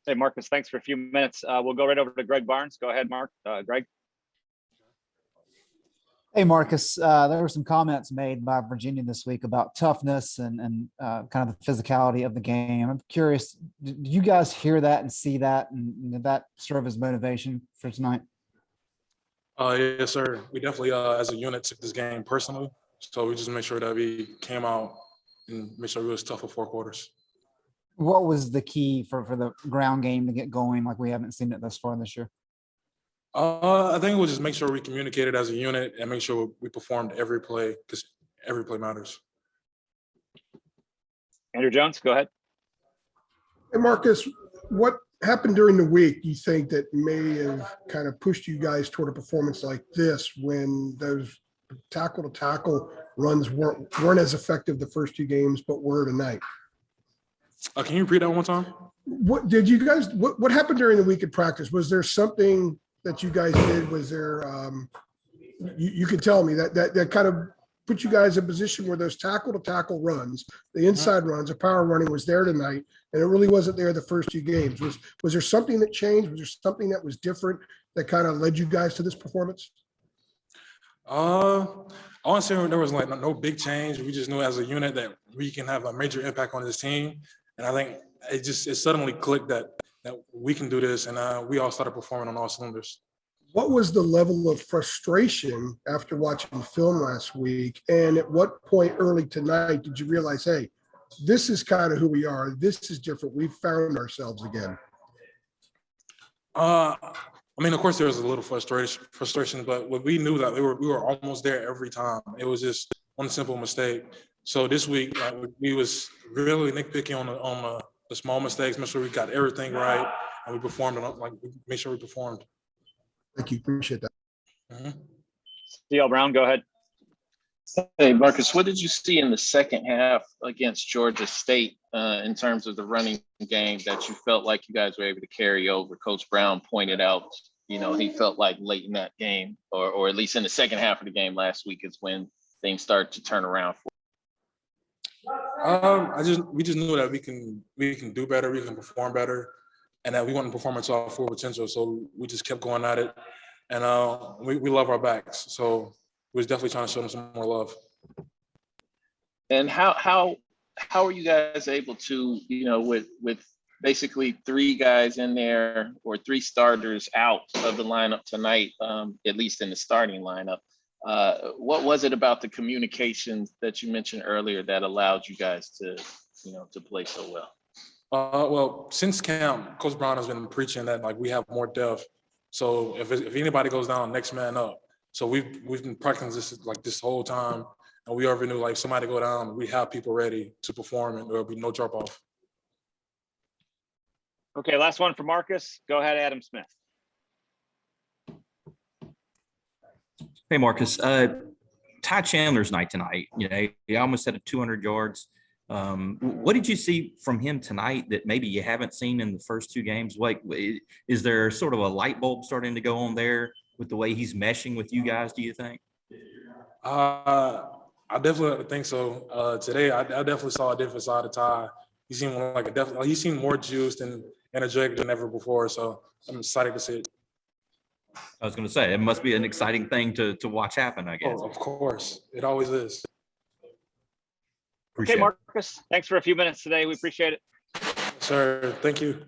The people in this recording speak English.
Hey, Marcus, thanks for a few minutes. We'll go right over to Greg Barnes. Go ahead, Greg. Hey, Marcus, there were some comments made by Virginia this week about toughness and kind of the physicality of the game. I'm curious, did you guys hear that and see that, and did that serve as motivation for tonight? Yes, sir. We definitely, as a unit, took this game personally. So we just made sure that we came out and made sure we was tough for 4 quarters. What was the key for the ground game to get going like we haven't seen it thus far this year? I think we'll just make sure we communicated as a unit and make sure we performed every play, because every play matters. Andrew Jones, go ahead. Hey, Marcus, what happened during the week you think that may have kind of pushed you guys toward a performance like this when those tackle-to-tackle runs weren't as effective the first 2 games, but were tonight? Can you repeat that one time? What did you guys, what happened during the week in practice? Was there something that you guys did? Was there, you could tell me that kind of put you guys in a position where those tackle-to-tackle runs, the inside runs, the power running was there tonight, and it really wasn't there the first 2 games. Was there something that changed? Was there something that was different that kind of led you guys to this performance? I want to say there was like no big change. We just knew as a unit that we can have a major impact on this team. And I think it suddenly clicked that we can do this, and we all started performing on all cylinders. What was the level of frustration after watching film last week? And at what point early tonight did you realize, hey, this is kind of who we are. This is different. We've found ourselves again. I mean, of course, there was a little frustration, but we knew that we were almost there every time. It was just one simple mistake. So this week, we was really nitpicking on the small mistakes, make sure we got everything right, and we performed. We made sure we performed. Thank you. Appreciate that. Mm-hmm. CL Brown, go ahead. Hey, Marcus, what did you see in the second half against Georgia State in terms of the running game that you felt like you guys were able to carry over? Coach Brown pointed out, he felt like late in that game, or at least in the second half of the game last week is when things started to turn around for we just knew that we can do better, we can perform better, and that we want to perform to our full potential. So we just kept going at it, and we love our backs. So we was definitely trying to show them some more love. And how are you guys able to, with basically 3 guys in there or 3 starters out of the lineup tonight, at least in the starting lineup? What was it about the communications that you mentioned earlier that allowed you guys to play so well? Well, since camp, Coach Brown has been preaching that we have more depth. So if anybody goes down, next man up. So we've been practicing this whole time, and we already knew somebody go down, we have people ready to perform, and there'll be no drop off. Okay, last one for Marcus. Go ahead, Adam Smith. Hey, Marcus. Ty Chandler's night tonight. He almost had 200 yards. What did you see from him tonight that maybe you haven't seen in the first 2 games? Is there sort of a light bulb starting to go on there with the way he's meshing with you guys, do you think? I definitely think so. Today, I definitely saw a different side of Ty. He seemed he seemed more juiced and energetic than ever before. So I'm excited to see it. I was going to say, it must be an exciting thing to watch happen, I guess. Oh, of course. It always is. Okay, Marcus, thanks for a few minutes today. We appreciate it. Sir, thank you.